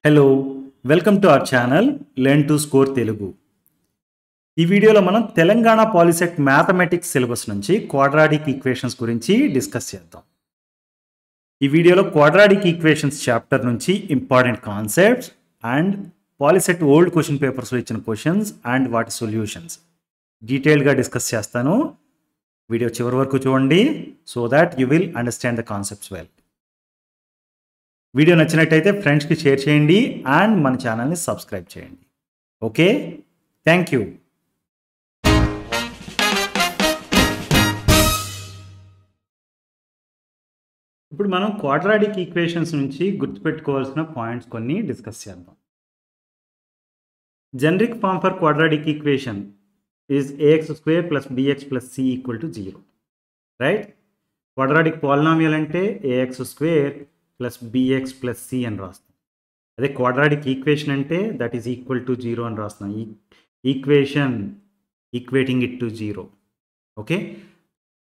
Hello welcome to our channel learn to score Telugu. ఈ వీడియోలో మనం తెలంగాణ పాలిసెట్ మ్యాథమెటిక్స్ సిలబస్ నుంచి క్వాడ్రాటిక్ ఈక్వేషన్స్ గురించి డిస్కస్ చేద్దాం. ఈ వీడియోలో క్వాడ్రాటిక్ ఈక్వేషన్స్ చాప్టర్ నుంచి important concepts and POLYCET old question పేపర్స్లో ఇచ్చిన క్వశ్చన్స్ అండ్ వాటి సొల్యూషన్స్ డీటెయిల్గా డిస్కస్ చేస్తాను. వీడియో చివరి వరకు చూడండి so that you will understand the concepts well. Video నచ్చినట్టయితే ఫ్రెండ్స్కి షేర్ చేయండి అండ్ మన ఛానల్ని సబ్స్క్రైబ్ చేయండి. Okay, thank you. ఇప్పుడు మనం క్వాడ్రాటిక్ ఈక్వేషన్స్ నుంచి గుర్తుపెట్టుకోవాల్సిన పాయింట్స్ కొన్ని డిస్కస్ చేద్దాం. Generic form for quadratic equation is ax square plus bx plus c equal to 0. Right? Quadratic polynomial అంటే ax square plus bx plus c అని రాస్తాం. అదే క్వాడ్రాటిక్ ఈక్వేషన్ అంటే దట్ ఈస్ ఈక్వల్ టు 0 అని రాస్తాం. Equation equating it to 0. Okay,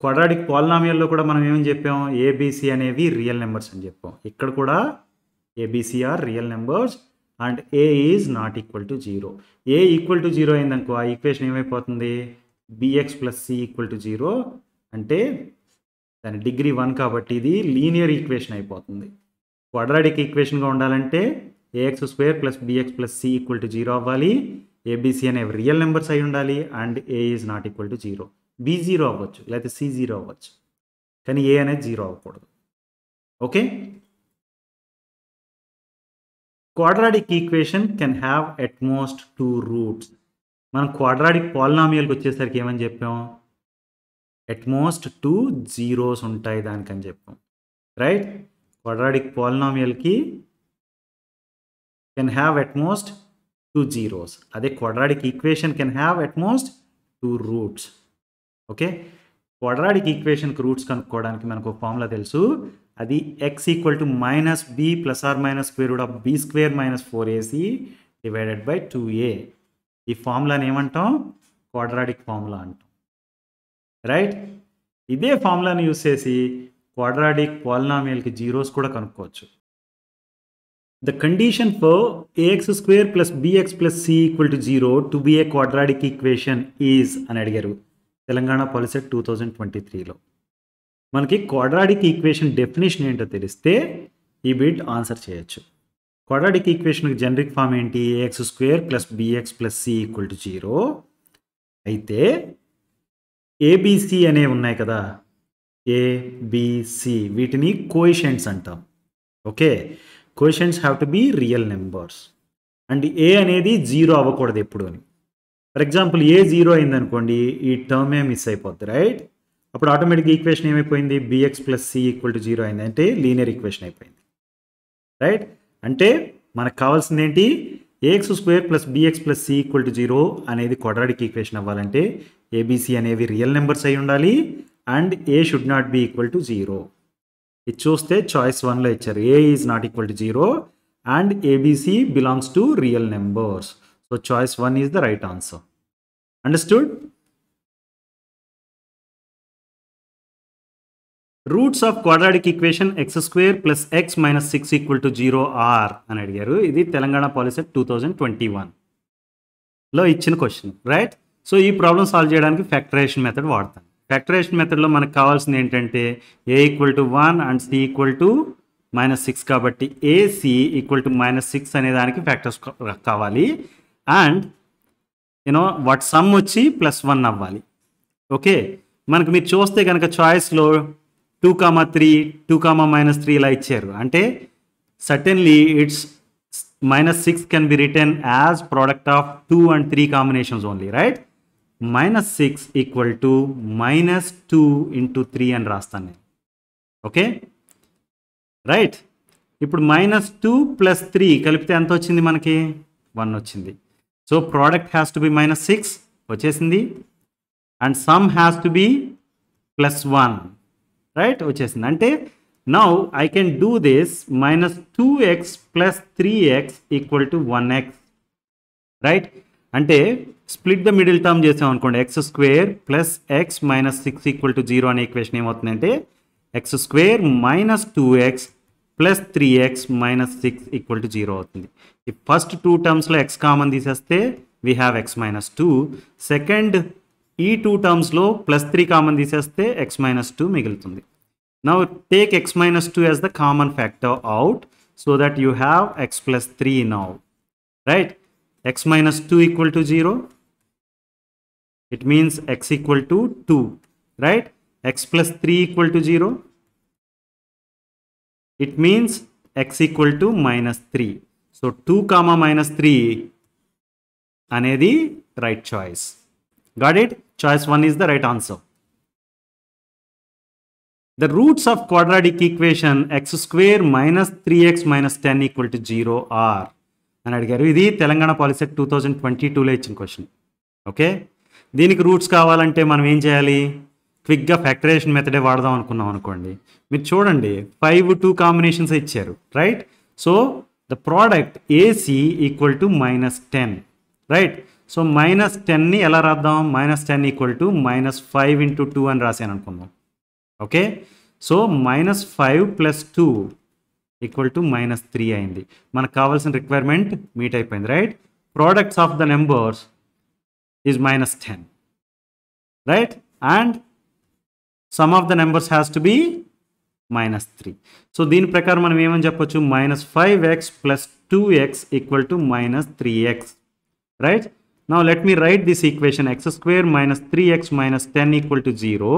quadratic పాలినామియల్లో కూడా మనం ఏమని చెప్పాం, ఏబిసి అనేవి రియల్ నెంబర్స్ అని చెప్పాం. ఇక్కడ కూడా ABC are real numbers and A is not equal to 0. A equal to 0 అయిందనుకో ఆ ఈక్వేషన్ ఏమైపోతుంది, bx plus c equal to 0 అంటే దాని డిగ్రీ 1 కాబట్టి ఇది లీనియర్ ఈక్వేషన్ అయిపోతుంది. క్వాడ్రాటిక్ ఈక్వేషన్గా ఉండాలంటే ax square plus bx plus c equal to 0 అవ్వాలి, ఏబిసి అనేవి రియల్ నెంబర్స్ అయి ఉండాలి and A is not equal to 0. B 0 అవ్వచ్చు లేకపోతే సి 0 అవ్వచ్చు కానీ ఏ అనేది 0 అవ్వకూడదు. Okay, quadratic equation can have at most 2 roots. మనం క్వాడ్రాటిక్ పాలినామియల్కి వచ్చేసరికి ఏమని చెప్పాం, ఎట్ మోస్ట్ 2 జీరోస్ ఉంటాయి దానికని చెప్పాం. రైట్? క్వాడ్రాటిక్ పాలినామియల్కి can have at most 2 zeros. అదే quadratic equation can have at most 2 roots. Okay, quadratic ఈక్వేషన్కి రూట్స్ కనుక్కోవడానికి మనకు ఒక ఫార్ములా తెలుసు. అది x equal to minus B plus or minus square root of b square minus 4ac divided by 2a. ఈ ఫార్ములాని ఏమంటాం, క్వాడ్రాటిక్ ఫార్ములా అంటాం. రైట్? ఇదే ఫార్ములాని యూస్ చేసి క్వాడ్రాటిక్ పాలినామియల్కి జీరోస్ కూడా కనుక్కోవచ్చు. The condition for ax square plus bx plus c equal to 0 to be a quadratic equation is అని అడిగారు తెలంగాణ పాలిసెట్ 2023లో. మనకి క్వాడ్రాటిక్ ఈక్వేషన్ డెఫినేషన్ ఏంటో తెలిస్తే ఈ బిట్ ఆన్సర్ చేయొచ్చు. క్వాడ్రాటిక్ ఈక్వేషన్కి జనరిక్ ఫామ్ ఏంటి, ax square plus bx plus c equal to 0. అయితే ABC అనేవి ఉన్నాయి కదా, ఏబిసి వీటిని కోఎఫిషియెంట్స్ అంటాం. Okay, coefficients have to be real numbers and a అనేది 0 అవ్వకూడదు ఎప్పుడు అని. ఫర్ ఎగ్జాంపుల్ ఏ 0 అయిందనుకోండి ఈ టర్మే మిస్ అయిపోద్ది. రైట్? అప్పుడు ఆటోమేటిక్గా ఈక్వేషన్ ఏమైపోయింది, bx plus c equal to 0 అయింది అంటే లీనియర్ ఈక్వేషన్ అయిపోయింది. రైట్? అంటే మనకు కావాల్సింది ఏంటి, ax square plus bx plus c equal to 0 అనేది క్వాడ్రాటిక్ ఈక్వేషన్ అవ్వాలంటే ఏబిసి అనేవి రియల్ నెంబర్స్ అయి ఉండాలి and a should not be equal to 0. ఇది చూస్తే చాయిస్ 1లో ఇచ్చారు, a is not equal to 0 and a b c belongs to real numbers. So choice 1 is the right answer. Understood? Roots of quadratic equation x square plus x minus 6 equal to 0 are అని అడిగారు. ఇది Telangana POLYCET 2021లో ఇచ్చిన question. Right? So ఈ problem solve చేయడానికి factorization method వాడతాను. Factorization మెథడ్లో మనకు కావాల్సింది ఏంటంటే a equal to 1 and c equal to -6 కాబట్టి ఏసి ఈక్వల్ టు -6 అనే దానికి ఫ్యాక్టర్స్ కావాలి అండ్ వాట్ సమ్ వచ్చి +1 అవ్వాలి. ఓకే, మనకు మీరు చూస్తే కనుక చాయిస్లో 2, 3, 2, -3 ఇలా ఇచ్చారు. అంటే certainly it's -6 can be written as product of 2 and 3 combinations only. Right? -6 equal to -2 into 3 అని రాస్తాను నేను. Okay, right? ఇప్పుడు -2 + 3 కలిపితే ఎంత వచ్చింది మనకి, 1 వచ్చింది. So product has to B -6 వచ్చేసింది and some has to B +1. Right? వచ్చేసింది. అంటే now I can do this -2x + 3x equal to 1x. Right? అంటే స్ప్లిట్ ద మిడిల్ టర్మ్ చేసాం అనుకోండి, X square plus x minus 6 equal to 0 అనే equation ఏమవుతుందంటే x² - 2x plus 3x minus 6 equal to 0 అవుతుంది. ఈ first 2 టర్మ్స్లో x common తీసేస్తే we have x minus 2. Second ఈ 2 టర్మ్స్లో plus 3 common తీసేస్తే x మైనస్ 2 మిగులుతుంది. Now take x minus 2 as the common factor out so that you have x plus 3 now, right? x minus 2 equal to 0. It means x equal to 2, right? X plus 3 equal to 0. It means x equal to minus 3. So 2 comma minus 3 anedi right choice. Got it? Choice 1 is the right answer. The roots of quadratic equation x square minus 3x minus 10 equal to 0 are అని అడిగారు. ఇది తెలంగాణ పాలిసెట్ 2022లో ఇచ్చిన question. Okay, దీనికి roots కావాలంటే మనం ఏం చేయాలి? క్విక్గా ఫ్యాక్టరైజేషన్ మెథడే వాడదాం అనుకున్నాం అనుకోండి. మీరు చూడండి 5 2 కాంబినేషన్స్ ఇచ్చారు, right? So the product a c equal to minus 10, right? So minus 10ని ఎలా రాద్దాం? Minus 10 equal to minus 5 into 2 అని రాశాను అనుకుందాం. Okay, so minus 5 plus 2 equal to minus 3 అయింది. మనకు కావాల్సిన రిక్వైర్మెంట్ మీట్ అయిపోయింది, right? Products of the numbers is minus 10, right? And sum of the numbers has to be minus 3. So దీని ప్రకారం మనం ఏమని చెప్పొచ్చు? Minus 5x plus 2x equal to minus 3x, right? Now let me right this equation x square minus 3x minus 10 equal to 0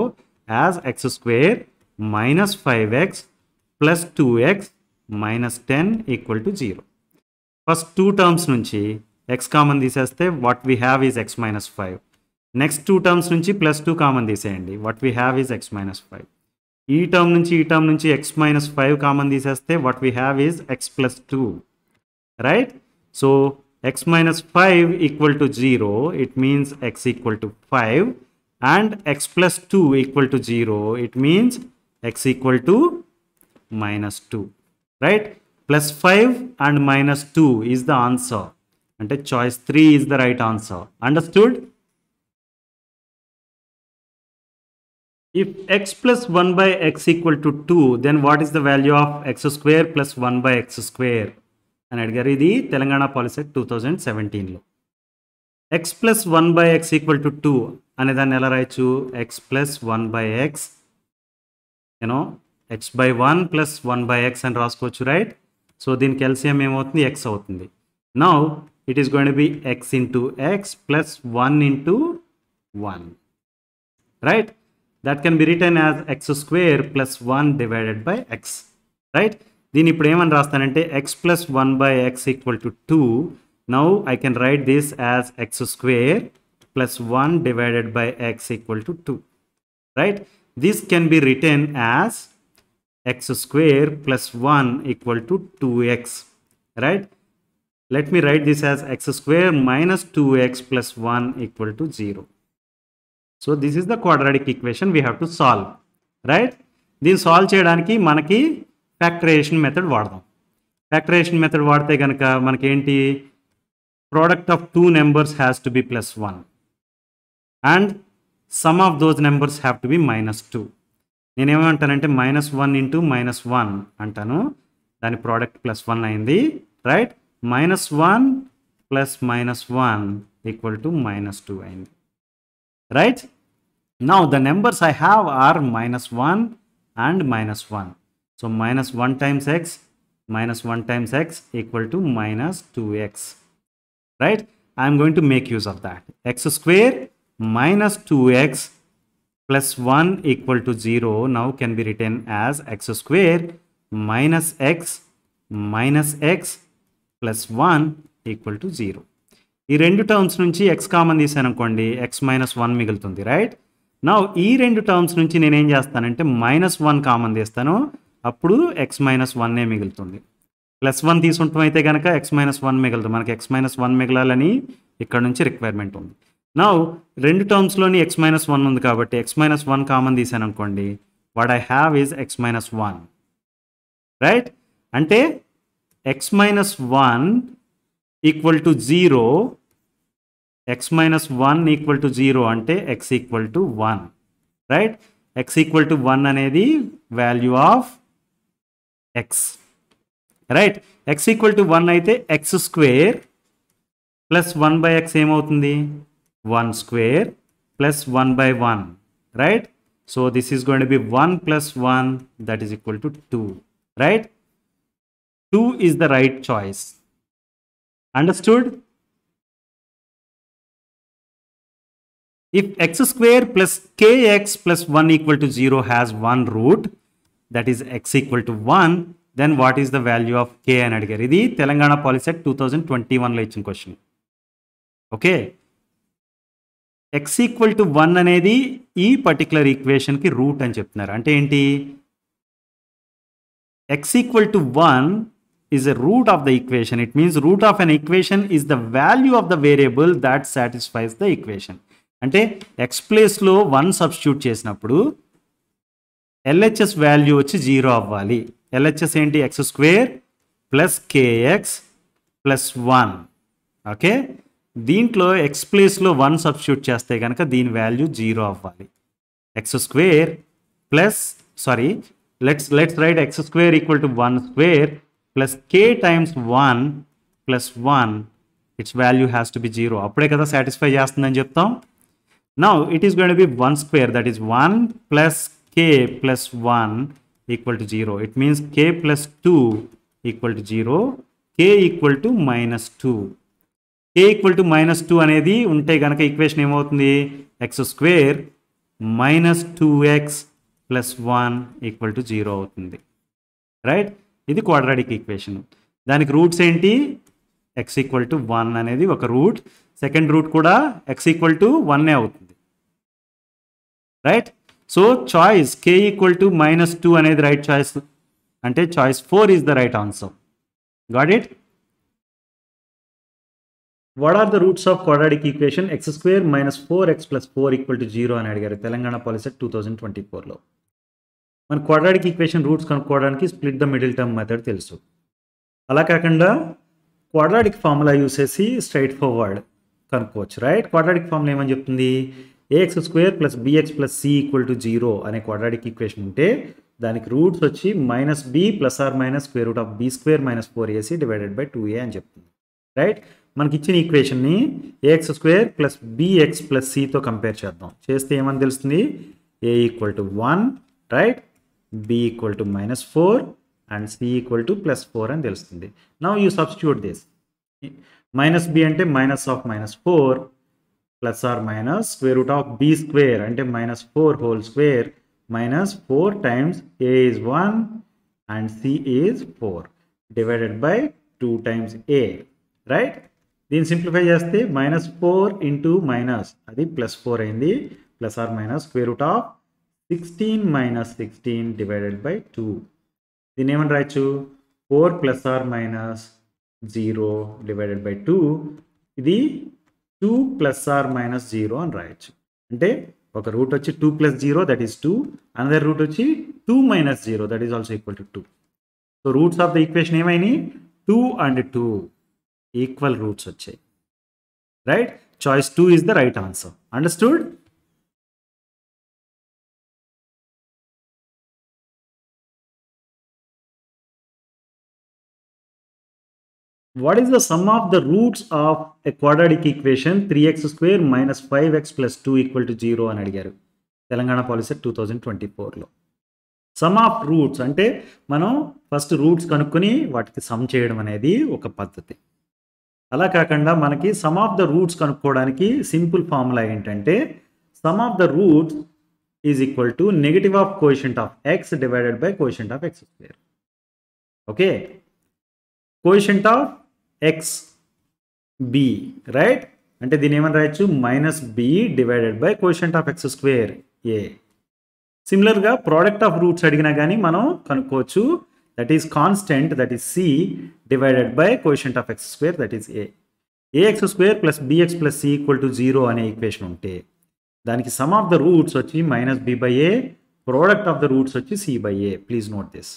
as x square minus 5x plus 2x minus 10 equal to 0. First 2 terms నుంచి x common తీసేస్తే what we have is x minus 5. Next 2 terms నుంచి plus 2 common తీసేయండి, what we have is x minus 5. ఈ term నుంచి x minus 5 common తీసేస్తే what we have is x plus 2, right? So x minus 5 equal to 0, it means x equal to 5, and x plus 2 equal to 0, it means x equal to minus 2, right? Plus 5 and minus 2 is the answer. And choice 3 is the right answer. Understood? If x plus 1 by x equal to 2, then what is the value of x square plus 1 by x square? And అడిగారు. ఇది Telangana POLYCET 2017లో. x plus 1 by x equal to 2 అనే దాన్ని ఎలా రాయొచ్చు? x plus 1 by x, x by 1 plus 1 by x అని రాసుకోవచ్చు, right? So దీనికి LCM ఏమవుతుంది? x అవుతుంది. Now it is going to B x into x plus 1 into 1, right? That can be written as x square plus 1 divided by x, right? దీన్ని ఇప్పుడు ఏమని రాస్తానంటే x plus 1 by x equal to 2. Now I can write this as x square plus 1 divided by x equal to 2, right? This can be written as x square plus 1 equal to 2x, right? Let me write this as x square minus 2x plus 1 equal to 0. So this is the quadratic equation we have to solve, right? దీన్ని solve చేయడానికి మనకి factorization method వాడదాం. Factorization method వాడితే కనుక మనకేంటి? Product of 2 numbers has to B plus 1 and sum of those numbers have to be minus 2. నేనేమంటానంటే minus 1 into minus 1 అంటాను, దాని ప్రోడక్ట్ ప్లస్ 1 అయింది, right? Minus 1 plus minus 1 equal to minus 2 అయింది, right? Now the numbers I have are minus 1 and minus 1. So minus 1 times x minus 1 times x equal to minus 2x, right? I'm going to make use of that. X square minus 2x plus 1 equal to 0 now can be written as x square minus x plus 1 equal to 0. ఈ రెండు terms నుంచి x common తీసాను అనుకోండి, x minus 1 మిగులుతుంది, right? నా ఈ రెండు terms నుంచి నేనేం చేస్తానంటే మైనస్ 1 కామన్ తీస్తాను, అప్పుడు x మైనస్ 1 మిగులుతుంది. ప్లస్ 1 తీసుకుంటాం అయితే కనుక x మైనస్ 1 మిగులుతుంది. మనకి x మైనస్ 1 మిగలాలని ఇక్కడ నుంచి రిక్వైర్మెంట్ ఉంది. నా రెండు టర్మ్స్లోని x మైనస్ 1 ఉంది కాబట్టి x మైనస్ 1 కామన్ తీసాను అనుకోండి, what I have is x minus 1, right? అంటే x minus 1 equal to 0, x minus 1 equal to 0 అంటే x equal to 1, right? x equal to 1 అనేది value of x, right. X equal to 1 అయితే X square plus 1/x ఏమవుతుంది 1 square plus 1/1, right. So this is going to B 1 plus 1 that is equal to 2, right. 2 is the right choice. Understood? If x square plus kx plus 1 equal to 0 has one root, that is x equal to 1, then what is the value of k అని అడిగారు. ఇది Telangana POLYCET 2021లో ఇచ్చిన question. Okay, x equal to 1 అనేది ఈ particular ఈక్వేషన్కి route అని చెప్తున్నారు. అంటే ఏంటి, x equal to 1 is a root of the equation. It means root of an equation is the value of the variable that satisfies the equation. అంటే x ప్లేస్లో 1 substitute చేసినప్పుడు LHS value వచ్చి 0 అవ్వాలి. LHS ఏంటి, x square plus kx plus 1. Okay, దీంట్లో x ప్లేస్లో 1 substitute చేస్తే కనుక దీని వాల్యూ 0 అవ్వాలి. X square plus let's write x square equal to 1 square plus k times 1 plus 1, its value has to be 0. అప్పుడే కదా సాటిస్ఫై చేస్తుందని చెప్తాం. Now it is going to be 1 square, that is 1 plus k plus 1 equal to 0. It means k plus 2 equal to 0, k equal to minus 2. k equal to minus 2 అనేది ఉంటే కనుక equation ఏమవుతుంది, x square minus 2x plus 1 equal to 0 అవుతుంది, right. ఇది quadratic equation. దానికి roots ఏంటి, x equal to 1 అనేది ఒక రూట్, సెకండ్ రూట్ కూడా ఎక్స్ ఈక్వల్ టు 1 అవుతుంది, right. So choice k equal to -2 అనేది రైట్ చాయిస్, అంటే choice 4 is the right answer. Got it. What are the roots of quadratic equation, x square minus 4x plus 4 equal to 0 అని అడిగారు Telangana POLYCET 2024లో. మన quadratic equation roots కనుక్కోవడానికి split the middle term method తెలుసు. అలా కాకుండా quadratic formula use చేసి straightforward కనుక్కోవచ్చు, రైట్. క్వాడ్రాటిక్ ఫార్ములా ఏమని చెప్తుంది, a x square plus b x plus c equal to 0 అనే క్వాడ్రాటిక్ ఈక్వేషన్ ఉంటే దానికి రూట్స్ వచ్చి -b plus or minus square root of b square minus 4ac divided by 2a అని చెప్తుంది, రైట్. మనకి ఇచ్చిన ఈక్వేషన్ని a x square plus b x plus సితో కంపేర్ చేద్దాం. చేస్తే ఏమని తెలుస్తుంది, a equal to 1, right, b equal to -4 and c equal to +4 అని తెలుస్తుంది. Now you substitute this. -b అంటే minus of -4 plus or minus square root of b square అంటే -4 whole square minus 4 times a is 1 and c is 4 divided by 2 times a, right. దీన్ని simplify చేస్తే -4 into minus అది +4 అయింది, plus or minus square root of 16 minus 16 divided by 2. దీన్ని ఏమని రాయొచ్చు, 4 plus or minus 0 divided by 2. ఇది 2 plus or minus 0 అని రాయొచ్చు. అంటే ఒక రూట్ వచ్చి 2 plus 0 that is 2, another root వచ్చి 2 minus 0 that is also equal to 2. So roots of the equation ఏమైనాయి, 2 అండ్ 2 ఈక్వల్ రూట్స్ వచ్చాయి, right. Choice 2 is the right answer. Understood. What is the sum of the roots of a quadratic equation 3x square minus 5x plus 2 equal to 0 అని అడిగారు Telangana POLYCET 2024లో. Sum of roots అంటే మనం first roots కనుక్కొని వాటికి some చేయడం అనేది ఒక పద్ధతి. అలా కాకుండా మనకి సమ్ ఆఫ్ ద రూట్స్ కనుక్కోవడానికి సింపుల్ ఫార్ములా ఏంటంటే sum of the roots is equal to negative of coefficient of x divided by coefficient of x square. Okay, coefficient of x b, right. అంటే దీని ఏమని రాయొచ్చు, -b divided by coefficient of x square a. సిమిలర్గా product of roots అడిగినా కానీ మనం కనుక్కోవచ్చు, that is constant that is c divided by coefficient of x square that is a. ax square plus bx plus c equal to 0 అనే equation ఉంటే దానికి sum of the roots వచ్చి -b by a, product of the roots వచ్చి c by a. Please note this.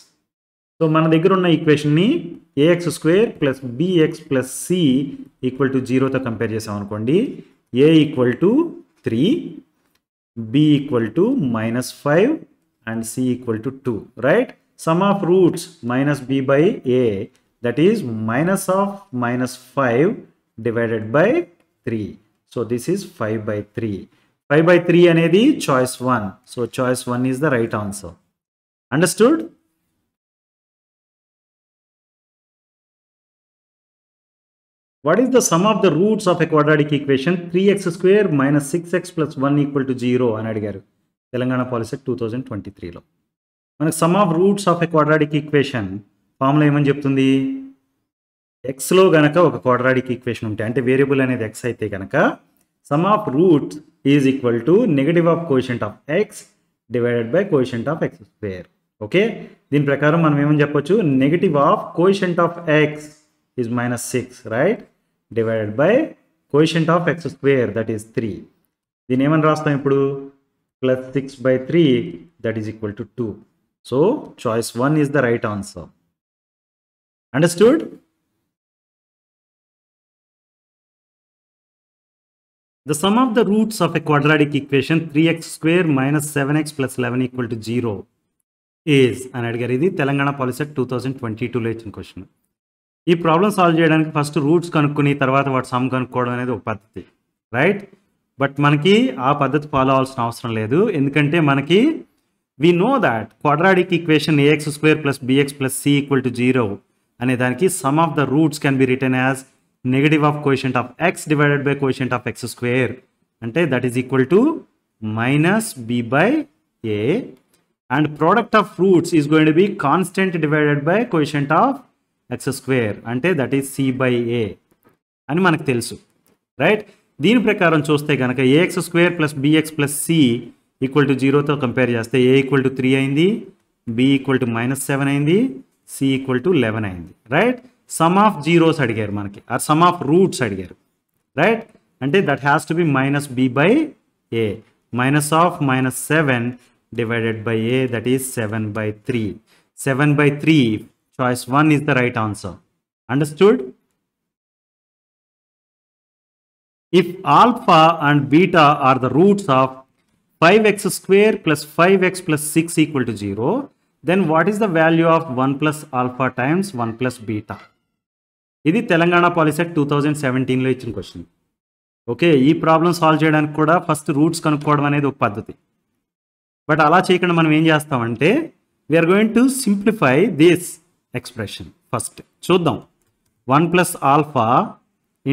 So మన దగ్గర ఉన్న ఈక్వేషన్ని ax square plus bx plus c equal to 0తో కంపేర్ చేసాం అనుకోండి, a equal to 3, b equal to -5 and c equal to 2, right. Sum of roots -b by a that is minus of minus 5 divided by 3. So this is 5 by 3. 5 by 3 అనేది choice 1. So choice 1 is the right answer. Understood? What is the sum of the roots of a quadratic equation 3x square minus 6x plus 1 equal to 0 అని అడిగారు Telangana POLYCET 2023లో. మనకు some of roots of a quadratic equation formula ఏమని చెప్తుంది, ఎక్స్లో గనక ఒక quadratic equation ఉంటే అంటే వేరియబుల్ అనేది ఎక్స్ అయితే కనుక sum of root is equal to negative of quotient of x divided by quotient of x square. Okay, దీని ప్రకారం మనం ఏమని చెప్పొచ్చు, negative of quotient of X is minus 6 right, divided by coefficient of x square that is 3. దీని ఏమని రాస్తాం ఇప్పుడు, plus 6 by 3 that is equal to 2. So choice 1 is the right answer. Understood? The sum of the roots of a quadratic equation 3x square minus 7x plus 11 equal to 0 is అని అడిగారు. ఇది తెలంగాణ పాలిసెట్ 2022లో ఇచ్చిన question. ఈ problem solve చేయడానికి first roots కనుక్కుని తర్వాత వాటి సమ్ కనుక్కోవడం అనేది ఒక పద్ధతి రైట్. బట్ మనకి ఆ పద్ధతి ఫాలో అవ్వాల్సిన అవసరం లేదు, ఎందుకంటే మనకి we know that quadratic equation a x square plus b x plus c equal to 0 అనే దానికి sum of the roots can be written as negative of coefficient of x divided by coefficient of x square అంటే that is equal to minus B by a and product of roots is going to be constant divided by coefficient of x square అంటే that is c by a అని మనకు తెలుసు right. దీని ప్రకారం చూస్తే కనుక a x square plus b x plus c equal to 0తో compare చేస్తే ఏ ఈక్వల్ టు 3 అయింది, బి ఈక్వల్ టు -7 అయింది, సి ఈక్వల్ టు 11 అయింది రైట్. సమ్ ఆఫ్ జీరోస్ అడిగారు మనకి, ఆర్ సమ్ ఆఫ్ రూట్స్ అడిగారు రైట్, అంటే that has to be minus B by A, minus of -7 divided by A that is 7 by 3. 7 by 3 choice 1 is the right answer. Understood? If alpha and beta are the roots of 5x square plus 5x plus 6 equal to 0, then what is the value of 1 plus alpha times 1 plus beta? ఇది Telangana POLYCET 2017లో ఇచ్చిన question. Okay, ఈ problem solve చేయడానికి కూడా first roots కనుక్కోవడం అనేది ఒక పద్ధతి. But అలా చేయకుండా మనం ఏం చేస్తామంటే we're going to simplify this expression first. చూద్దాం, 1 plus alpha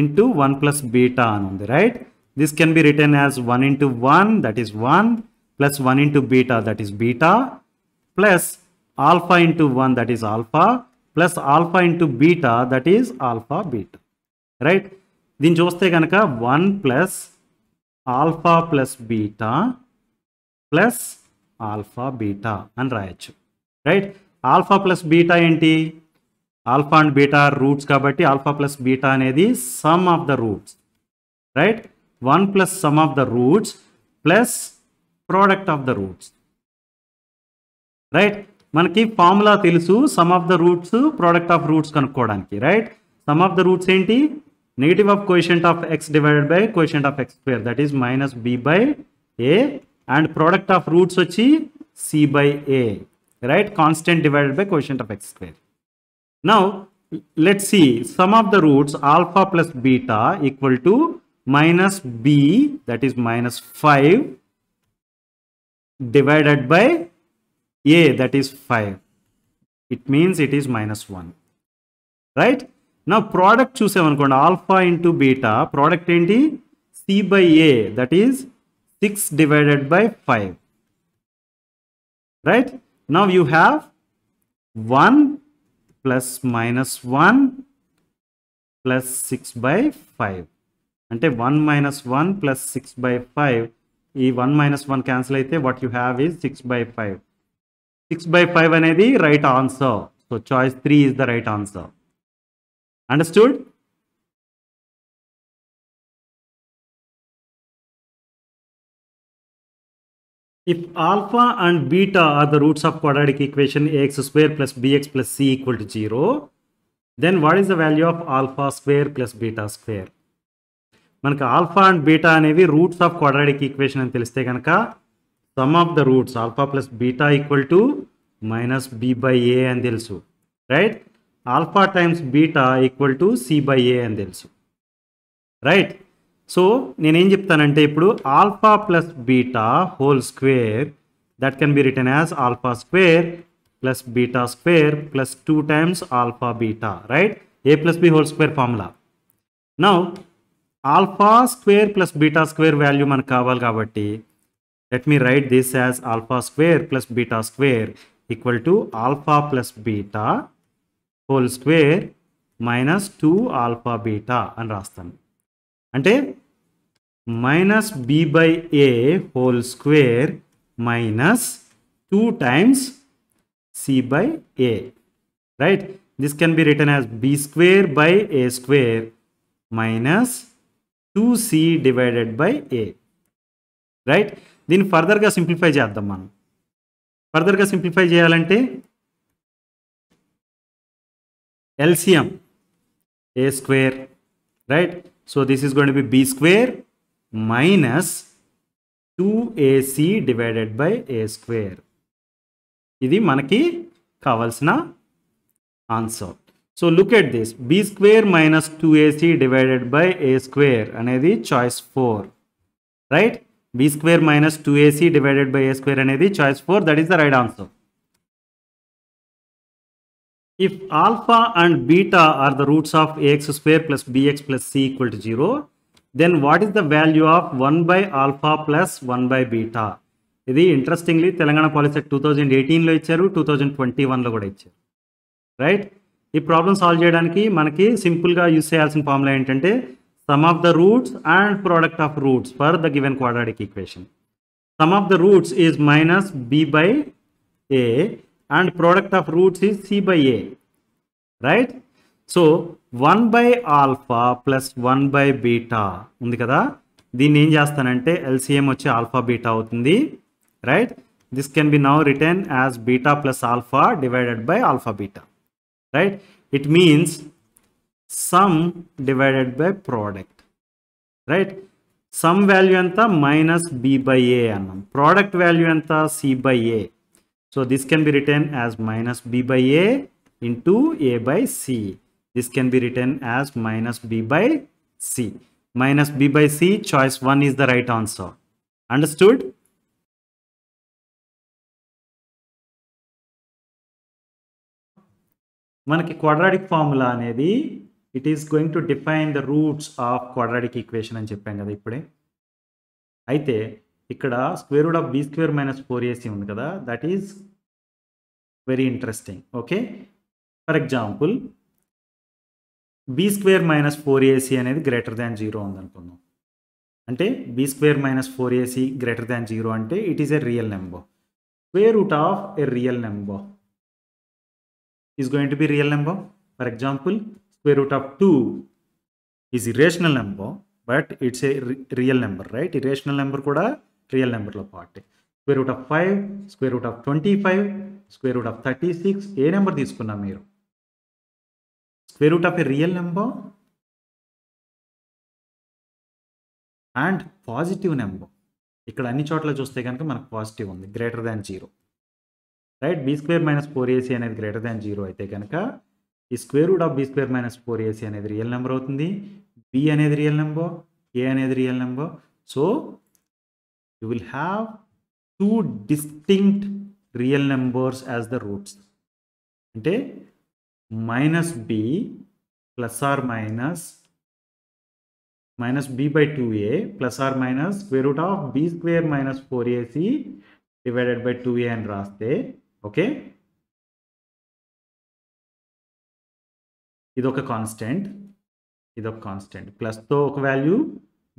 into 1 plus beta అని ఉంది right. This can be written as 1 into 1 that is 1 plus 1 into beta that is beta plus alpha into 1 that is alpha plus alpha into beta that is alpha beta right. దీన్ని చూస్తే కనుక 1 plus alpha plus beta plus alpha beta అని రాయొచ్చు right. Alpha plus beta ఏంటి, alpha and beta roots కాబట్టి alpha plus beta అనేది sum of the roots right. 1 plus sum of the roots plus product of the roots right. మనకి formula తెలుసు sum of the roots product of roots కనుక్కోవడానికి right. Sum of the roots ఏంటి, negative of coefficient of x divided by coefficient of x square that is minus B by a and product of roots వచ్చి C by A right, constant divided by coefficient of x square. Now let's see sum of the roots alpha plus beta equal to minus b that is minus 5 divided by a that is 5. It means it is -1 right. Now product చూసామనుకోండి alpha into beta, product ఏంటి c by a that is 6 divided by 5 right. Now you have 1 plus -1 plus 6 by 5 అంటే 1 minus 1 plus 6 by 5. ఈ 1 minus 1 cancel అయితే what you have is 6 by 5. 6 by 5 అనేది right answer. So choice 3 is the right answer. Understood? If alpha and beta are the roots of quadratic equation ax square plus bx plus c equal to 0, then what is the value of alpha square plus beta square? మనకు alpha and beta అనేవి roots of quadratic equation అని తెలిస్తే కనుక sum of the roots alpha plus beta equal to minus B by a అని తెలుసు right. Alpha times beta equal to c by a అని తెలుసు, right. So నేనేం చెప్తానంటే ఇప్పుడు alpha plus beta whole square that can be written as alpha square plus beta square plus 2 times alpha beta, right. A plus B whole square formula. Now alpha square plus beta square value మనకు కావాలి కాబట్టి let me write this as alpha square plus beta square equal to alpha plus beta whole square minus 2 alpha beta అని రాస్తాను. అంటే minus b by a whole square minus 2 times c by a, right. This can be written as b square by a square minus 2c divided by a, right. దీన్ని ఫర్దర్గా simplify చేద్దాం. మనం ఫర్దర్గా simplify చేయాలంటే LCM a square, right. So this is going to be b square minus 2ac divided by a square. ఇది మనకి కావాల్సిన answer. So look at this, b square minus 2ac divided by a square అనేది choice 4, right. b square minus 2ac divided by a square అనేది choice 4, that is the right answer. If alpha and beta are the roots of ax square plus bx plus c equal to 0, then what is the value of 1 by alpha plus 1 by beta? ఇది interestingly Telangana POLYCET 2018లో ఇచ్చారు, 2021లో కూడా ఇచ్చారు, right. ఈ problem solve చేయడానికి మనకి సింపుల్గా use చేయాల్సిన formula ఏంటంటే sum of the roots and product of roots for the given quadratic equation. Sum of the roots is minus b by a and product of roots is c by a, right. So 1 by alpha plus 1 by beta ఉంది కదా, దీన్ని ఏం చేస్తానంటే LCM వచ్చి alpha beta అవుతుంది, right. This can be now written as beta plus alpha divided by alpha beta, right. It means sum divided by product, right. Sum value anta minus b by a annam, product value anta c by a. So this can be written as minus b by a into a by c. This can be written as minus b by c. Minus b by c, choice 1 is the right answer. Understood? మనకి quadratic formula అనేది it is going to define the roots of quadratic equation అని చెప్పాం కదా ఇప్పుడే. అయితే ఇక్కడ square root of be square minus 4ac ఉంది కదా, that is very interesting. Okay, for example B square minus 4ac అనేది గ్రేటర్ దాన్ 0 ఉందనుకుందాం. అంటే B square minus 4ac greater than 0 అంటే it is a real number. Square root of a real number is going to be real number. For example, square root of 2 is irrational number, but it's a real number, right. Irrational number kuda real number lo part. Square root of 5, square root of 25, square root of 36, A number తీసుకున్నా మీరు, square root of a real number and positive number. ఇక్కడ అన్ని చోట్ల చూస్తే కనుక మనకు positive ఉంది, greater than 0, right. B square minus 4ac అనేది గ్రేటర్ దాన్ 0 అయితే కనుక ఈ square root of be square minus 4ac అనేది రియల్ నెంబర్ అవుతుంది, బి అనేది రియల్ నెంబర్, ఏ అనేది real number. So you will have 2 distinct real numbers as the roots. అంటే minus B plus or minus B by 2a plus or minus square root of be square minus 4ac divided by 2a అని రాస్తే, okay, ఇదొక constant, ఇదొక constant, ప్లస్తో ఒక value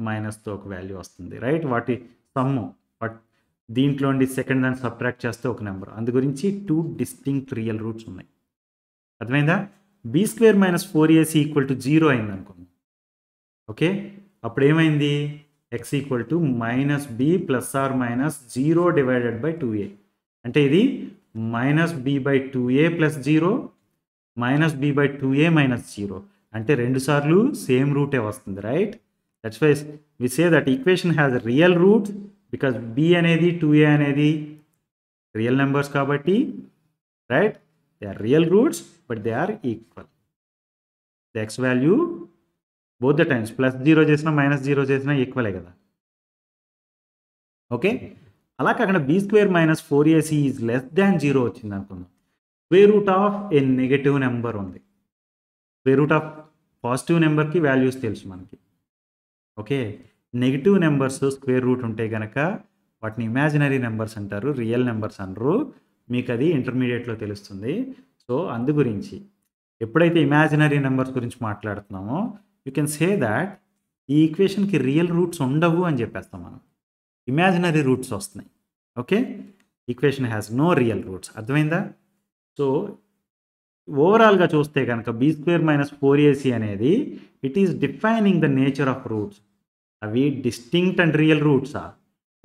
మైనస్తో ఒక value వస్తుంది, right. వాటి sum, but దీంట్లో నుండి సెకండ్ దాన్ని సబ్ట్రాక్ట్ చేస్తే ఒక నెంబర్. అందు గురించి 2 డిస్టింక్ట్ రియల్ రూట్స్ ఉన్నాయి. అర్థమైందా? B square minus 4ac equal to 0 అయింది అనుకుందాం. ఓకే, అప్పుడు ఏమైంది, x equal to minus B plus or minus 0 divided by 2a. అంటే ఇది minus B by 2a plus 0 minus B by 2a minus 0. అంటే 2 సార్లు సేమ్ రూటే వస్తుంది, right. That's why we say that equation has real root because b అనేది 2a అనేది real numbers కాబట్టి, right. They are real roots, but they are equal. The x value both the times plus 0 చేసినా minus 0 చేసినా ఈక్వలే కదా. Okay, అలా కాకుండా B square minus 4ac is less than 0 వచ్చింది అనుకుందాం. Square root of a negative number ఉంది. Square root of positive నెంబర్కి values తెలుసు మనకి. Okay, negative numbers square root ఉంటే కనుక వాటిని ఇమాజినరీ నెంబర్స్ అంటారు, రియల్ నెంబర్స్ అనరు. మీకు అది ఇంటర్మీడియట్లో తెలుస్తుంది. సో అందు గురించి ఎప్పుడైతే ఇమాజినరీ నెంబర్స్ గురించి మాట్లాడుతున్నామో యూ కెన్ సే దాట్ ఈ ఈక్వేషన్కి రియల్ రూట్స్ ఉండవు అని చెప్పేస్తాం మనం. ఇమాజినరీ రూట్స్ వస్తున్నాయి. Okay, equation has no real roots. అర్థమైందా? సో ఓవరాల్గా చూస్తే కనుక బీ స్క్వేర్ మైనస్ 4ac అనేది it is defining the nature of roots. అవి డిస్టింక్ట్ అండ్ రియల్ రూట్సా,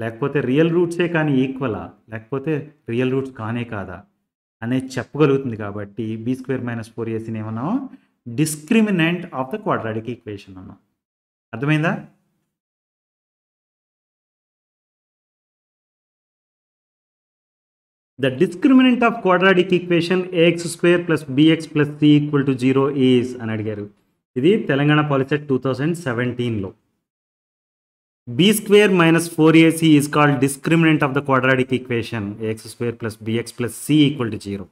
లేకపోతే రియల్ రూట్సే కానీ ఈక్వలా, లేకపోతే రియల్ రూట్స్ కానే కాదా అనేది చెప్పగలుగుతుంది. కాబట్టి బీ స్క్వేర్ మైనస్ 4ac ఏమన్నాం, discriminant of the quadratic equation అన్నాం. అర్థమైందా? The discriminant of quadratic equation ax square plus bx plus c equal to 0 is అని అడిగారు. ఇది తెలంగాణ పాలిసెట్ 2017లో. b square minus 4ac is called discriminant of the quadratic equation ax square plus bx plus c equal to 0.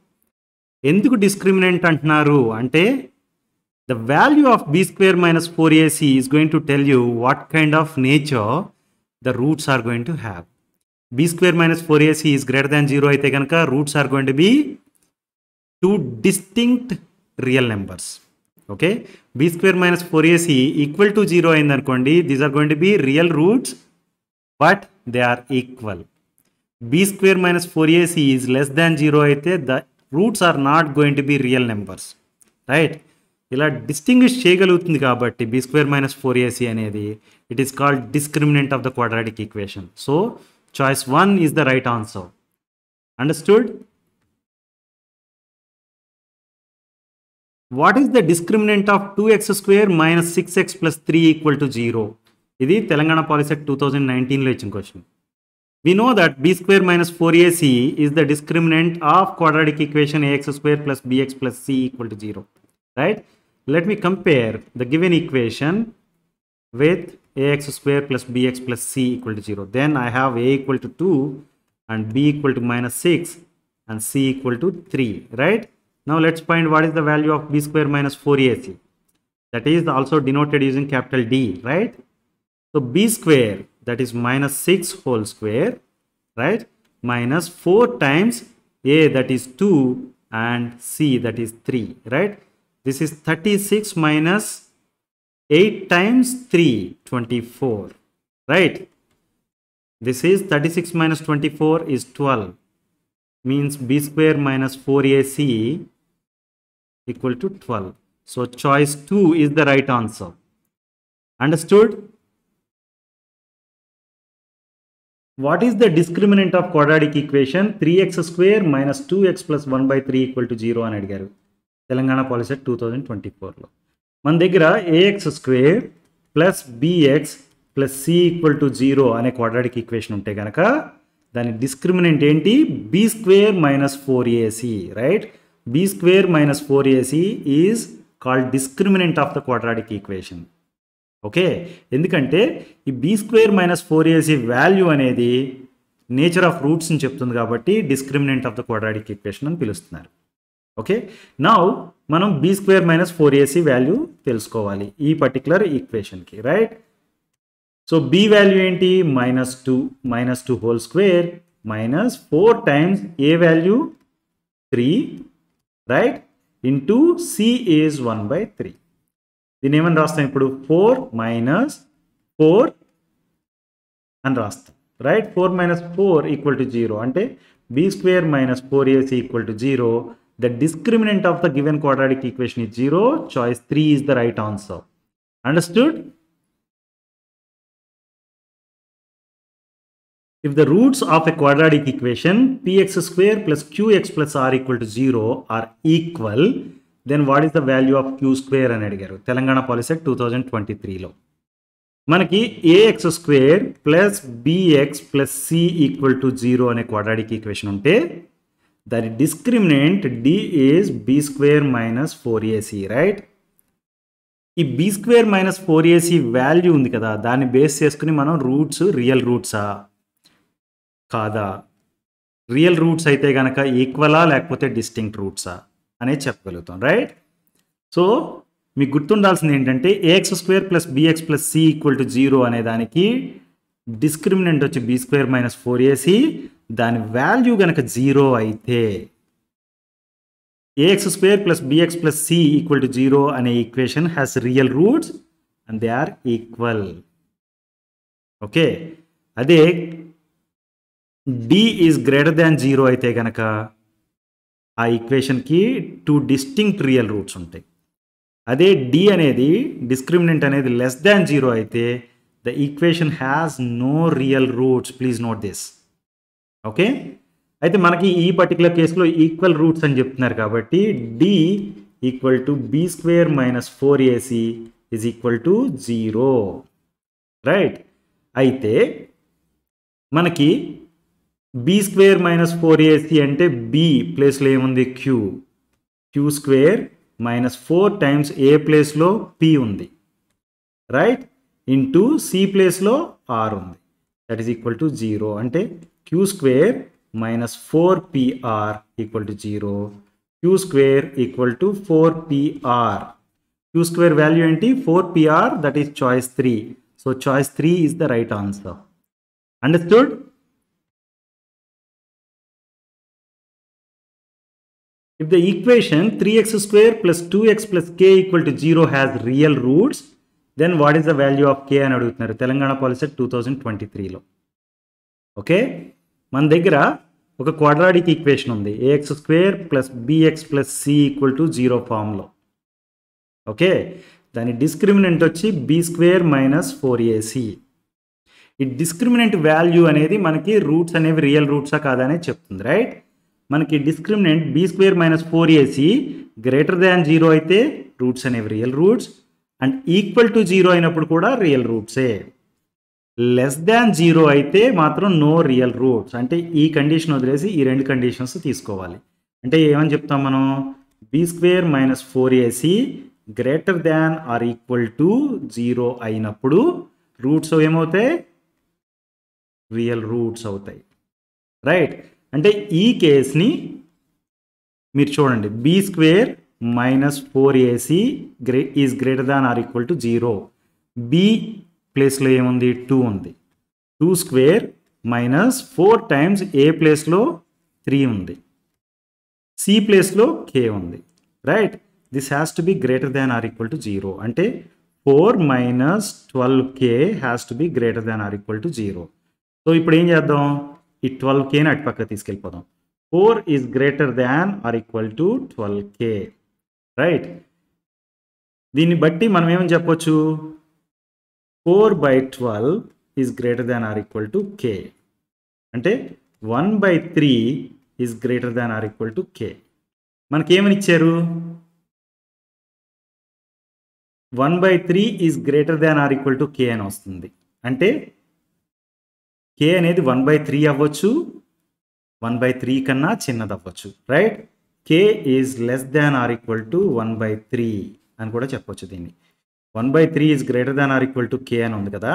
ఎందుకు discriminant అంటున్నారు అంటే the value of b square minus 4ac is going to tell you what kind of nature the roots are going to have. b square minus 4ac is greater than 0 అయితే కనుక roots are going to be two distinct real numbers. Okay, b square minus 4ac equal to 0 అయింది అనుకోండి, these are going to be real roots but they are equal. b square minus 4ac is less than 0 అయితే the roots are not going to be real numbers. Right, ఇలా distinguish చేయగలుగుతుంది కాబట్టి b square minus 4ac అనేది it is called discriminant of the quadratic equation. So choice 1 is the right answer. Understood? What is the discriminant of 2x square minus 6x plus 3 equal to 0? ఇది Telangana POLYCET 2019లో ఇచ్చిన question. We know that b square minus 4ac is the discriminant of quadratic equation ax square plus bx plus c equal to 0. Right? Let me compare the given equation with ax square plus bx plus c equal to 0. Then I have a equal to 2 and b equal to minus 6 and c equal to 3. Right? Now let's find what is the value of b square minus 4ac. That is also denoted using capital D. Right? So b square, that is minus 6 whole square, right, minus 4 times a, that is 2, and c, that is 3. Right? This is 36 minus 8 times 3, 24. Right? This is 36 minus 24 is 12. Means b square minus 4ac equal to 12. So choice 2 is the right answer. Understood? What is the discriminant of quadratic equation 3x square minus 2x plus 1 by 3 equal to 0 అని అడిగారు Telangana POLYCET 2024లో. మన దగ్గర ax square plus bx plus c equal to 0 అనే quadratic equation ఉంటే కనుక దాని discriminant ఏంటి, b square minus 4ac. Right, b square minus 4ac is called discriminant of the quadratic equation. Okay, ఎందుకంటే ఈ b square minus 4ac value అనేది nature of రూట్స్ని చెప్తుంది కాబట్టి discriminant of the quadratic equation అని పిలుస్తున్నారు. ఓకే, నౌ మనం b square minus 4ac value తెలుసుకోవాలి ఈ పర్టికులర్ ఈక్వేషన్కి. రైట్, సో b వాల్యూ ఏంటి, minus two whole square minus 4 times a value 3, right, into c is 1/3. దీన్ని ఏమని రాస్తాం ఇప్పుడు, 4 మైనస్ 4 అని రాస్తాం. రైట్, 4 మైనస్ 4 ఈక్వల్ టు 0 అంటే b square minus 4ac equal to 0. The discriminant of the given quadratic equation is 0. Choice 3 is the right answer. Understood? If the roots of a quadratic equation px square plus qx plus r equal to 0 are equal, then what is the value of q square అని అడిగారు Telangana POLYCET 2023లో. మనకి ax square plus bx plus c equal to 0 అనే quadratic equation ఉంటే దాని discriminant d is b square minus 4ac, right? ఈ b square minus 4ac value ఉంది కదా, దాన్ని బేస్ చేసుకుని మనం రూట్స్ రియల్ రూట్సా కాదా, రియల్ రూట్స్ అయితే కనుక ఈక్వలా లేకపోతే డిస్టింక్ట్ రూట్సా అనేది చెప్పగలుగుతాం, రైట్? సో మీకు గుర్తుండాల్సింది ఏంటంటే ax square plus bx plus c equal to 0 అనే దానికి డిస్క్రిమినెంట్ వచ్చి b స్క్వేర్ మైనస్ 4ac, దాని వాల్యూ కనుక 0 అయితే ax square plus bx plus c equal to 0 అనే equation has real roots and they are equal. Okay, అదే d is greater than 0 అయితే కనుక ఆ ఈక్వేషన్కి 2 డిస్టింక్ట్ రియల్ రూట్స్ ఉంటాయి. అదే d అనేది డిస్క్రిమినెంట్ అనేది లెస్ దాన్ 0 అయితే the equation has no real roots. Please note this. Okay, అయితే మనకి ఈ పర్టికులర్ కేసులో ఈక్వల్ రూట్స్ అని చెప్తున్నారు కాబట్టి d equal to b square minus 4ac is equal to 0, right? అయితే మనకి b స్క్వేర్ మైనస్ 4ac అంటే b ప్లేస్లో ఏముంది, q square minus 4 times a ప్లేస్లో p ఉంది, రైట్? ఇంటూ c ప్లేస్లో r ఉంది, దట్ ఈస్ ఈక్వల్ టు 0. అంటే q square minus 4pr equal to 0, q square equal to 4pr. q square value ఏంటి, 4pr, that is choice 3. So choice 3 is the right answer. Understood? If the equation 3x square plus 2x plus k equal to 0 has real roots, then what is the value of k అని అడుగుతున్నారు Telangana policy 2023లో. Okay, మన దగ్గర ఒక quadratic equation ఉంది, ax square plus bx plus c equal to 0 ఫామ్లో. Okay, దాని discriminant వచ్చి b square minus 4ac. ఈ డిస్క్రిమినెంట్ వాల్యూ అనేది మనకి రూట్స్ అనేవి రియల్ రూట్సా కాదా అనేది చెప్తుంది, రైట్? మనకి discriminant b square minus 4ac greater than 0 అయితే రూట్స్ అనేవి real roots, and equal to 0 అయినప్పుడు కూడా రియల్ రూట్సే. లెస్ దాన్ 0 అయితే మాత్రం నో రియల్ రూట్స్. అంటే ఈ కండిషన్ వదిలేసి ఈ రెండు కండిషన్స్ తీసుకోవాలి. అంటే ఏమని చెప్తాం మనం, b square minus 4ac greater than or equal to 0 అయినప్పుడు రూట్స్ ఏమవుతాయి, రియల్ రూట్స్ అవుతాయి, రైట్? అంటే ఈ కేస్ని మీరు చూడండి, b square minus 4ac is greater than or equal to 0. b ప్లేస్లో ఏముంది, 2 ఉంది. 2 స్క్వేర్ మైనస్ 4 టైమ్స్ a ప్లేస్లో 3 ఉంది, c ప్లేస్లో k ఉంది, right? This has to B greater than or equal to 0. అంటే 4 minus 12k has to B greater than or equal to 0. So ఇప్పుడు ఏం చేద్దాం, ఈ 12kని అటు పక్క తీసుకెళ్ళిపోదాం. 4 is greater than or equal to 12k, right? దీన్ని బట్టి మనం ఏమని చెప్పొచ్చు, 4/12 is greater than or equal to k. అంటే 1/3 is greater than or equal to k. మనకి ఏమని ఇచ్చారు, 1/3 is greater than or equal to k అని వస్తుంది. అంటే k అనేది 1/3 అవ్వచ్చు, 1/3 కన్నా చిన్నది అవ్వచ్చు, right? k is less than or equal to 1/3 అని కూడా చెప్పొచ్చు. దీన్ని 1/3 is greater than or equal to k అని ఉంది కదా,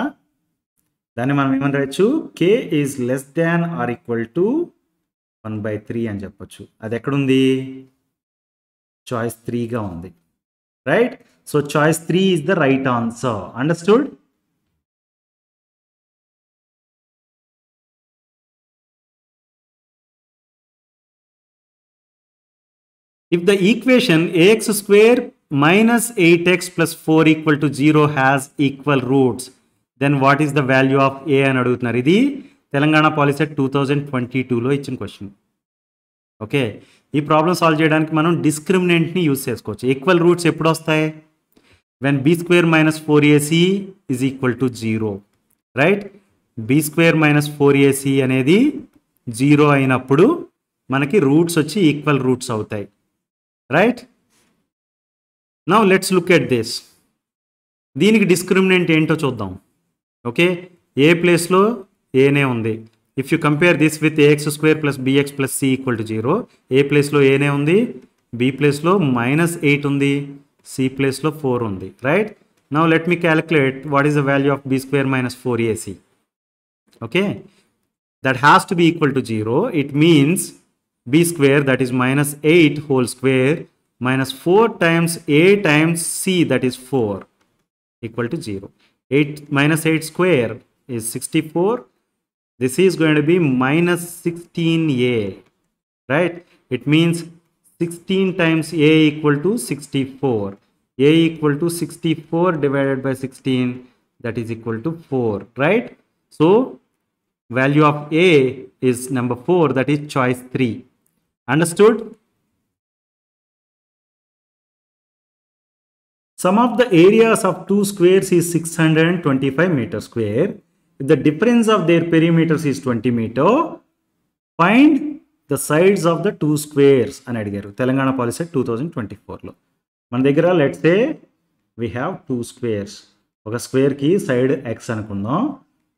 దాన్ని మనం ఏమని రాయొచ్చు, k is less than or equal to 1/3 అని చెప్పొచ్చు. అది ఎక్కడుంది, చాయిస్ 3గా ఉంది, right? So choice 3 is the right answer. Understood? If the equation ax square minus 8x plus 4 equal to 0 has equal roots, then what is the value of a అని అడుగుతున్నారు. ఇది తెలంగాణ పాలిసెట్ 2022లో ఇచ్చిన క్వశ్చన్. ఓకే, ఈ problem solve చేయడానికి మనం డిస్క్రిమినెంట్ని use చేసుకోవచ్చు. ఈక్వల్ రూట్స్ ఎప్పుడు వస్తాయి, when b square minus 4ac is equal to 0, right? b square minus 4ac అనేది 0 అయినప్పుడు మనకి రూట్స్ వచ్చి ఈక్వల్ రూట్స్ అవుతాయి, right? Now let's look at this. దీనికి డిస్క్రిమినెంట్ ఏంటో చూద్దాం. ఓకే, ఏ ప్లేస్లో ఏనే ఉంది, if you compare this with a x square plus b x plus c equal to 0, ఏ ప్లేస్లో ఏనే ఉంది, బి ప్లేస్లో -8 ఉంది, సి ప్లేస్లో 4 ఉంది, right? Now let me calculate what is the value of b square minus 4ac. Okay, that has to be equal to 0. It means b square, that is -8 whole square, minus 4 times a times c, that is 4, equal to 0. 8 minus 8 square is 64. This is going to be minus 16a, right? It means 16 times a equal to 64. A equal to 64 divided by 16, that is equal to 4, right? So value of a is number 4, that is choice 3. Understood? Sum of the areas of two squares is 625 meter square. If the difference of their perimeters is 20 meter, find the sides of the two squares అని అడిగారు. Telangana POLYCET 2024లో. మన దగ్గర let's say we have two squares. ఒక స్క్వేర్కి side x అనుకుందాం,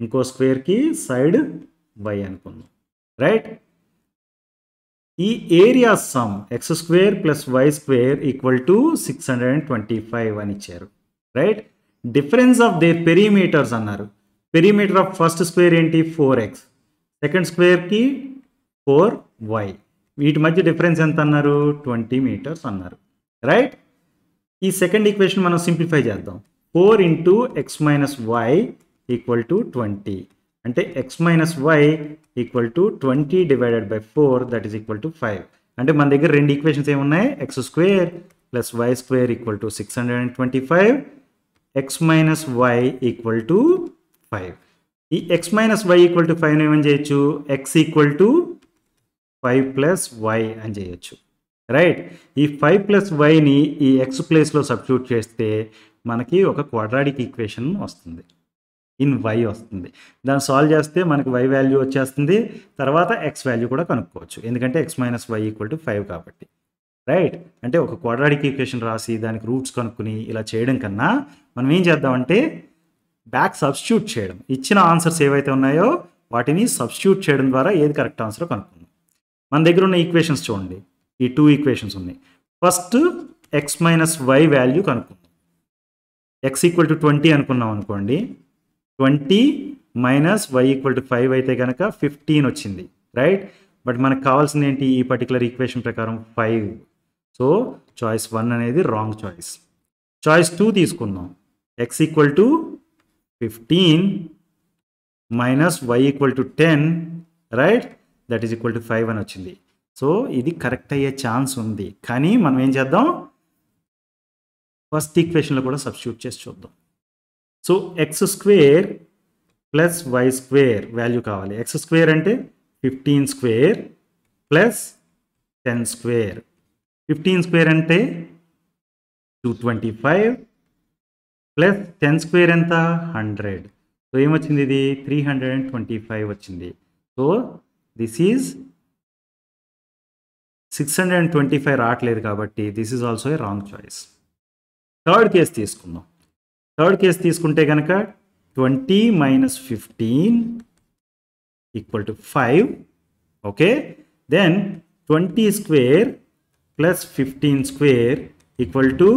ఇంకో స్క్వేర్కి side y అనుకుందాం, రైట్? ఈ area sum x square plus y square equal to 625 అని ఇచ్చారు, right? Difference of their perimeters అన్నారు. పెరిమీటర్ ఆఫ్ ఫస్ట్ స్క్వేర్ ఏంటి? 4x, second స్క్వేర్కి 4y. వీటి మధ్య డిఫరెన్స్ ఎంత అన్నారు? 20 మీటర్స్ అన్నారు, రైట్? ఈ సెకండ్ ఈక్వేషన్ మనం సింప్లిఫై చేద్దాం. 4 into x minus y equal to 20, అంటే x minus y equal to 20 divided by 4, that is equal to 5. అంటే మన దగ్గర రెండు ఈక్వేషన్స్ ఏమున్నాయి? X square plus y square equal to 625, x minus y equal to 5. ఈ x minus y equal to 5 ఏమని చేయొచ్చు? X equal to 5 plus y అని చేయొచ్చు, రైట్? ఈ 5 ప్లస్ వైని ఈ ఎక్స్ ప్లేస్లో సబ్స్టిట్యూట్ చేస్తే మనకి ఒక క్వాడ్రాటిక్ ఈక్వేషన్ వస్తుంది, ఇన్ వై వస్తుంది. దాన్ని సాల్వ్ చేస్తే మనకి వై వాల్యూ వచ్చేస్తుంది, తర్వాత ఎక్స్ వాల్యూ కూడా కనుక్కోవచ్చు, ఎందుకంటే x minus y equal to 5 కాబట్టి, రైట్? అంటే ఒక క్వాడ్రాటిక్ ఈక్వేషన్ రాసి దానికి రూట్స్ కనుక్కుని ఇలా చేయడం కన్నా మనం ఏం చేద్దామంటే బ్యాక్ సబ్స్టిట్యూట్ చేయడం, ఇచ్చిన ఆన్సర్స్ ఏవైతే ఉన్నాయో వాటిని సబ్స్టిట్యూట్ చేయడం ద్వారా ఏది కరెక్ట్ ఆన్సర్ కనుక్కుందాం. మన దగ్గర ఉన్న ఈక్వేషన్స్ చూడండి, ఈ 2 ఈక్వేషన్స్ ఉన్నాయి. First x minus y value కనుక్కుందాం. ఎక్స్ ఈక్వల్ టు 20 అనుకున్నాం అనుకోండి, 20 మైనస్ వై ఈక్వల్ టు 5 అయితే కనుక 15 వచ్చింది, రైట్? బట్ మనకు కావాల్సింది ఏంటి? ఈ పర్టికులర్ ఈక్వేషన్ ప్రకారం 5. సో చాయిస్ 1 అనేది రాంగ్ చాయిస్. చాయిస్ 2 తీసుకుందాం. X equal to 15 minus y equal to 10, right? That is equal to 5 అని వచ్చింది. సో ఇది కరెక్ట్ అయ్యే ఛాన్స్ ఉంది, కానీ మనం ఏం చేద్దాం? ఫస్ట్ ఈక్వేషన్లో కూడా సబ్స్టిట్యూట్ చేసి చూద్దాం. So x square plus y square value కావాలి. ఎక్స్ స్క్వేర్ అంటే 15 స్క్వేర్ ప్లస్ 10 స్క్వేర్. 15 స్క్వేర్ అంటే 225 ప్లస్ 10 స్క్వేర్ ఎంత? 100. సో ఏమొచ్చింది? ఇది 325 వచ్చింది. సో దిస్ ఈజ్ 625 రావట్లేదు కాబట్టి this is also a wrong choice. Third case తీసుకుందాం. థర్డ్ కేస్ తీసుకుంటే కనుక 20 minus 15 equal to 5, okay? Then 20 square plus 15 square equal to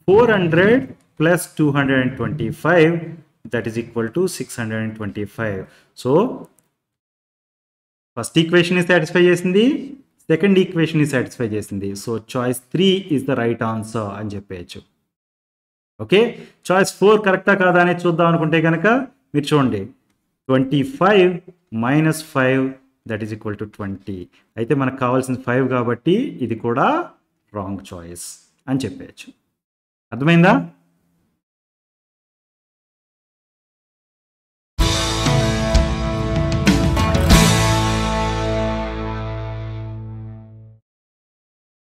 400 plus 225, that is equal to 625. So first equation satisfy చేసింది, second equation satisfy చేసింది. So choice 3 is the right answer అని చెప్పేయచ్చు, okay? Choice 4 కరెక్టా కాదా అనేది చూద్దాం అనుకుంటే కనుక మీరు చూడండి, 25 minus 5 that is equal to 20. అయితే మనకు కావాల్సింది 5 కాబట్టి ఇది కూడా రాంగ్ చాయిస్ అని చెప్పేయచ్చు. అర్థమైందా?